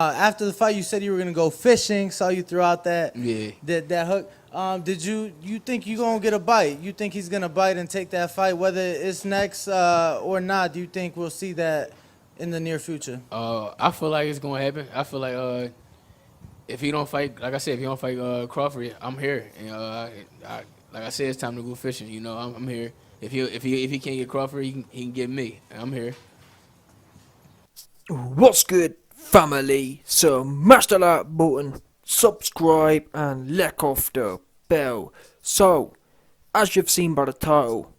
After the fight, you said you were gonna go fishing. Saw you throw out Yeah. that hook. Did you think you gonna get a bite? You think he's gonna bite and take that fight, whether it's next or not? Do you think we'll see that in the near future? I feel like it's gonna happen. I feel like if he don't fight, like I said, if he don't fight Crawford, I'm here. And like I said, it's time to go fishing. You know, I'm here. If he can't get Crawford, he can get me. I'm here. What's good, family? So smash the like button, subscribe, and lick off the bell. So, as you've seen by the title,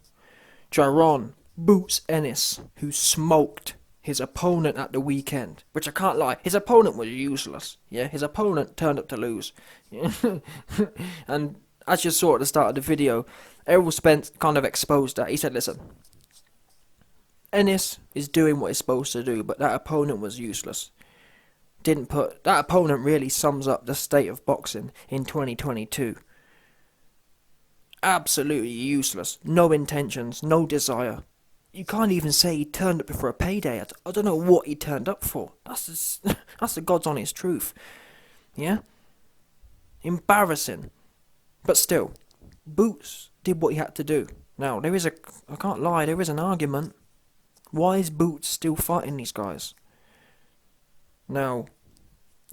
Jaron Boots Ennis, who smoked his opponent at the weekend, which I can't lie, his opponent was useless. Yeah, his opponent turned up to lose. And as you saw at the start of the video, Errol Spence kind of exposed that. He said, listen, Ennis is doing what he's supposed to do, but that opponent was useless. That opponent really sums up the state of boxing in 2022. Absolutely useless. No intentions, no desire. You can't even say he turned up for a payday. I don't know what he turned up for. That's the God's honest truth. Yeah? Embarrassing. But still, Boots did what he had to do. Now, I can't lie, there is an argument. Why is Boots still fighting these guys? Now,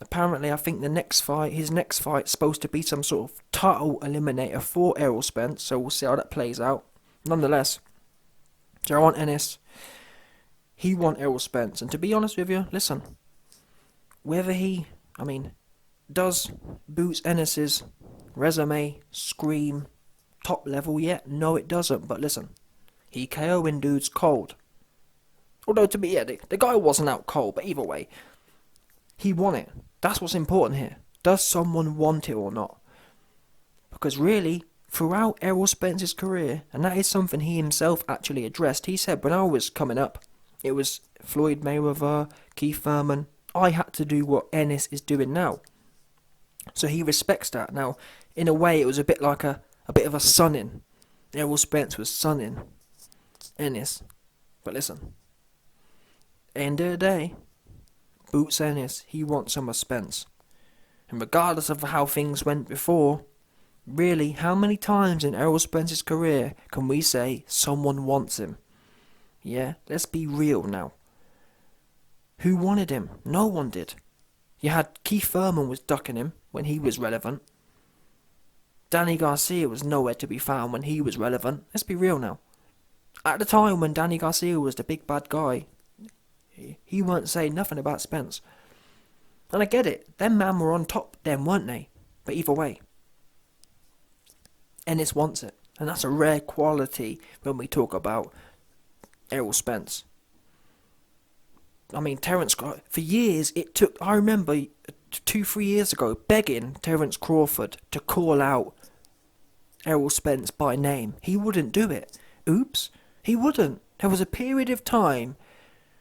apparently I think his next fight is supposed to be some sort of title eliminator for Errol Spence, so we'll see how that plays out. Nonetheless, Jaron Ennis, he won Errol Spence, and to be honest with you, listen, does Boots Ennis's resume scream top level yet? No, it doesn't, but listen, he KO'ing dudes cold. Although, the guy wasn't out cold, but either way, he won it. That's what's important here. Does someone want it or not? Because really, throughout Errol Spence's career, and that is something he himself actually addressed, he said, when I was coming up, it was Floyd Mayweather, Keith Thurman, I had to do what Ennis is doing now. So he respects that. Now, in a way, it was a bit like a bit of a sunning. Errol Spence was sunning Ennis. But listen, end of the day, Boots Ennis, he wants some of Spence. And regardless of how things went before, really, how many times in Errol Spence's career can we say someone wants him? Yeah, let's be real now. Who wanted him? No one did. You had Keith Thurman was ducking him when he was relevant. Danny Garcia was nowhere to be found when he was relevant. Let's be real now. At the time when Danny Garcia was the big bad guy, he weren't saying nothing about Spence. And I get it, them man were on top then, weren't they? But either way, Ennis wants it. And that's a rare quality when we talk about Errol Spence. I mean, for years I remember 2-3 years ago, begging Terence Crawford to call out Errol Spence by name. He wouldn't do it. Oops, he wouldn't. There was a period of time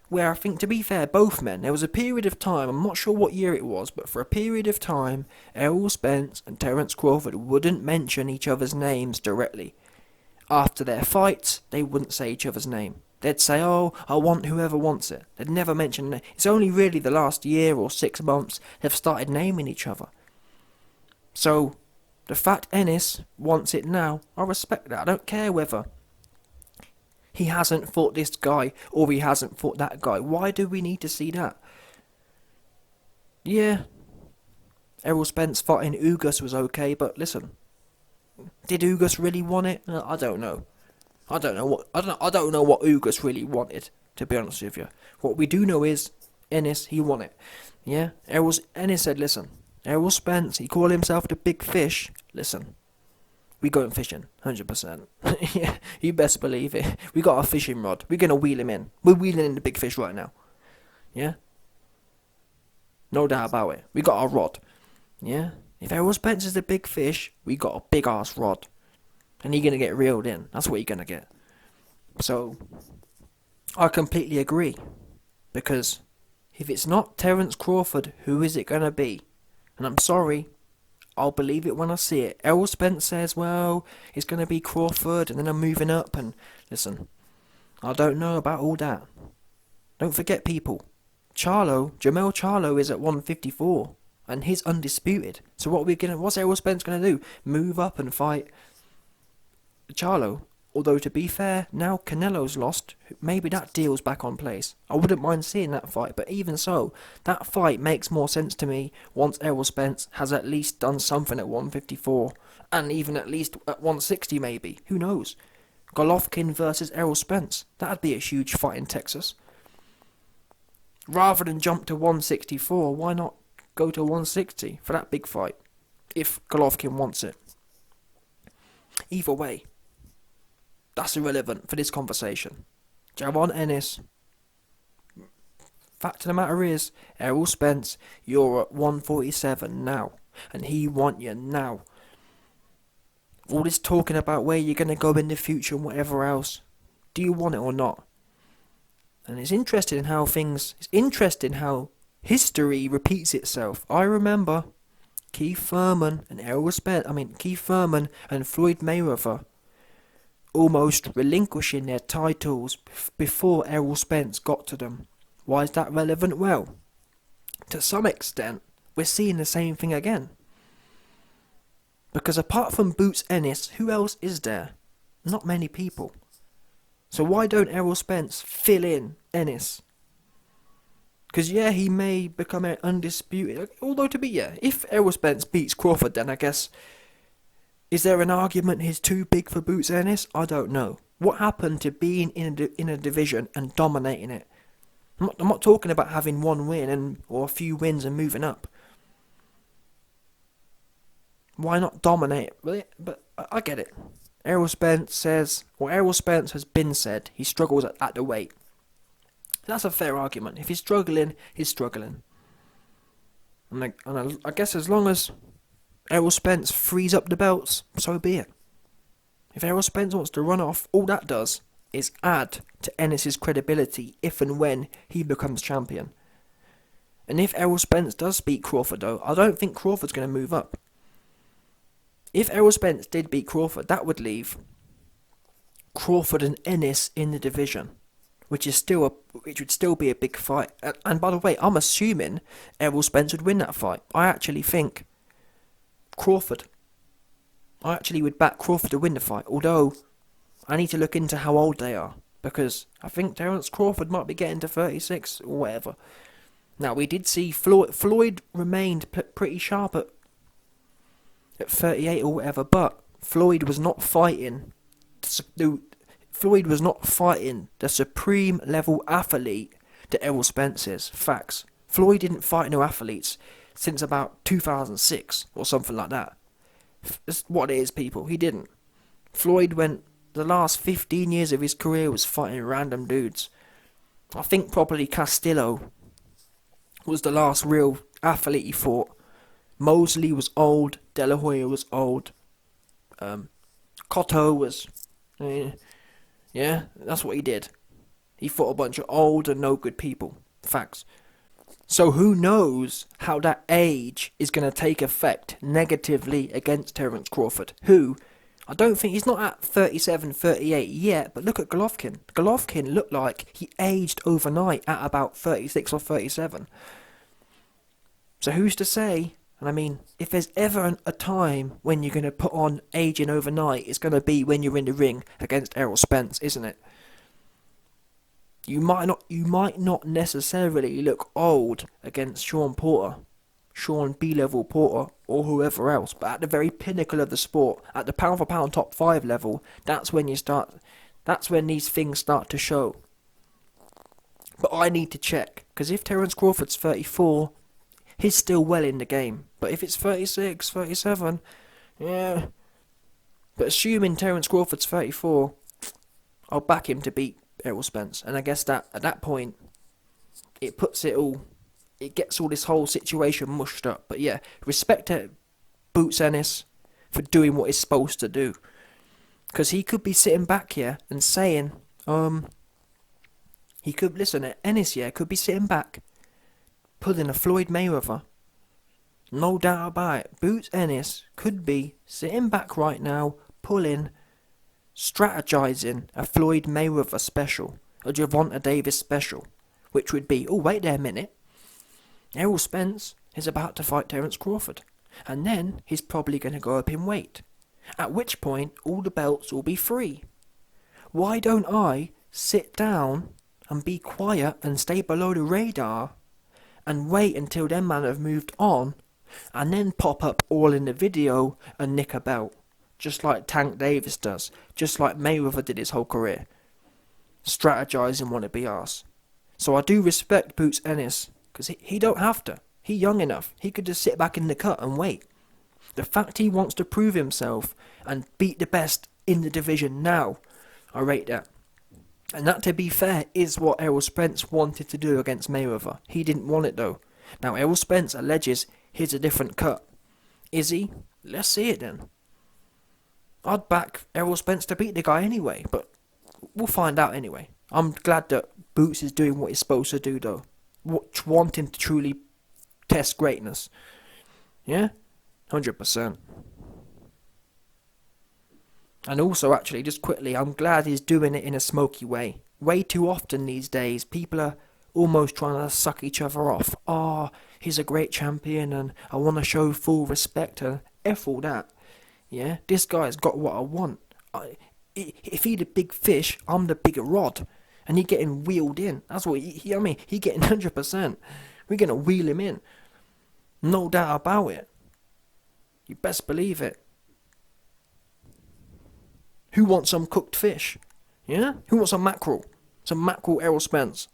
where I think, to be fair, both men, there was a period of time, I'm not sure what year it was, but for a period of time, Errol Spence and Terence Crawford wouldn't mention each other's names directly. After their fights, they wouldn't say each other's name. They'd say, oh, I want whoever wants it. They'd never mention it. It's only really the last year or 6 months they've started naming each other. So, the fact Ennis wants it now, I respect that. I don't care whether he hasn't fought this guy or he hasn't fought that guy. Why do we need to see that? Yeah, Errol Spence fighting Ugas was okay, but listen, did Ugas really want it? I don't know. I don't know what Ugas really wanted, to be honest with you. What we do know is Ennis, he won it. Yeah, Ennis said, listen, Errol Spence, he called himself the big fish. Listen, we going fishing, 100%. Yeah, you best believe it. We got our fishing rod. We're going to wheel him in. We're wheeling in the big fish right now. Yeah? No doubt about it. We got our rod. Yeah? If Errol Spence is the big fish, we got a big ass rod. And he's going to get reeled in. That's what you're going to get. So, I completely agree. Because if it's not Terence Crawford, who is it going to be? And I'm sorry, I'll believe it when I see it. Errol Spence says, well, it's going to be Crawford, and then I'm moving up, and listen, I don't know about all that. Don't forget, people, Jamel Charlo is at 154, and he's undisputed. So what's Errol Spence gonna do? Move up and fight Charlo? Although, to be fair, now Canelo's lost, maybe that deal's back on place. I wouldn't mind seeing that fight, but even so, that fight makes more sense to me once Errol Spence has at least done something at 154, and even at least at 160 maybe, who knows. Golovkin versus Errol Spence, that'd be a huge fight in Texas. Rather than jump to 164, why not go to 160 for that big fight, if Golovkin wants it? Either way, that's irrelevant for this conversation. JARON Ennis. Fact of the matter is, Errol Spence, you're at 147 now, and he want you now. All this talking about where you're going to go in the future and whatever else, do you want it or not? And it's interesting how history repeats itself. I remember Keith Thurman and Floyd Mayweather almost relinquishing their titles before Errol Spence got to them. Why is that relevant? Well, to some extent, we're seeing the same thing again. Because apart from Boots Ennis, who else is there? Not many people. So why don't Errol Spence fill in Ennis? Because he may become an undisputed. Although if Errol Spence beats Crawford, then I guess, is there an argument he's too big for Boots Ennis? I don't know. What happened to being in a division and dominating it? I'm not talking about having one win or a few wins and moving up. Why not dominate? But I get it. Errol Spence has been said, he struggles at the weight. That's a fair argument. If he's struggling, he's struggling. And I guess as long as Errol Spence frees up the belts, so be it. If Errol Spence wants to run off, all that does is add to Ennis's credibility if and when he becomes champion. And if Errol Spence does beat Crawford, though, I don't think Crawford's going to move up. If Errol Spence did beat Crawford, that would leave Crawford and Ennis in the division, which would still be a big fight. And by the way, I'm assuming Errol Spence would win that fight. I actually think I actually would back Crawford to win the fight, although I need to look into how old they are, because I think Terence Crawford might be getting to 36 or whatever. Now, we did see Floyd remained pretty sharp at 38 or whatever, but Floyd was not fighting the supreme level athlete that Errol Spence is. Facts. Floyd didn't fight no athletes since about 2006 or something like that. That's what it is, people. He didn't. Floyd went the last 15 years of his career was fighting random dudes. I think probably Castillo was the last real athlete he fought. Mosley was old. De La Hoya was old. Cotto was... yeah, that's what he did. He fought a bunch of old and no good people. Facts. So who knows how that age is going to take effect negatively against Terence Crawford, who, I don't think, he's not at 37, 38 yet, but look at Golovkin. Golovkin looked like he aged overnight at about 36 or 37. So who's to say? And I mean, if there's ever a time when you're going to put on aging overnight, it's going to be when you're in the ring against Errol Spence, isn't it? You might not necessarily look old against Sean B-level Porter, or whoever else, but at the very pinnacle of the sport, at the pound for pound top 5 level, that's when these things start to show. But I need to check, because if Terence Crawford's 34, he's still well in the game. But if it's 36, 37, yeah. But assuming Terence Crawford's 34, I'll back him to beat Errol Spence. And I guess that at that point, it gets all this whole situation mushed up. But yeah, respect to Boots Ennis for doing what he's supposed to do. Because he could be sitting back here and saying, Ennis could be sitting back, pulling a Floyd Mayweather. No doubt about it. Boots Ennis could be sitting back right now, strategizing a Floyd Mayweather special, a Gervonta Davis special, which would be, oh, wait there a minute, Errol Spence is about to fight Terence Crawford, and then he's probably going to go up in weight, at which point all the belts will be free. Why don't I sit down and be quiet and stay below the radar and wait until them man have moved on and then pop up all in the video and nick a belt, just like Tank Davis does, just like Mayweather did his whole career, strategizing wannabe arse. So I do respect Boots Ennis, because he don't have to. He young enough. He could just sit back in the cut and wait. The fact he wants to prove himself and beat the best in the division now, I rate that. And that, to be fair, is what Errol Spence wanted to do against Mayweather. He didn't want it though. Now Errol Spence alleges he's a different cut. Is he? Let's see it then. I'd back Errol Spence to beat the guy anyway, but we'll find out anyway. I'm glad that Boots is doing what he's supposed to do though. Wanting to truly test greatness. Yeah? 100%. And also, actually, just quickly, I'm glad he's doing it in a smoky way. Way too often these days, people are almost trying to suck each other off. Oh, he's a great champion and I want to show full respect and F all that. Yeah? This guy's got what I want. If he's the big fish, I'm the bigger rod. And he getting wheeled in. That's what he getting 100%. We're going to wheel him in. No doubt about it. You best believe it. Who wants some cooked fish? Yeah? Who wants some mackerel? Some mackerel Errol Spence.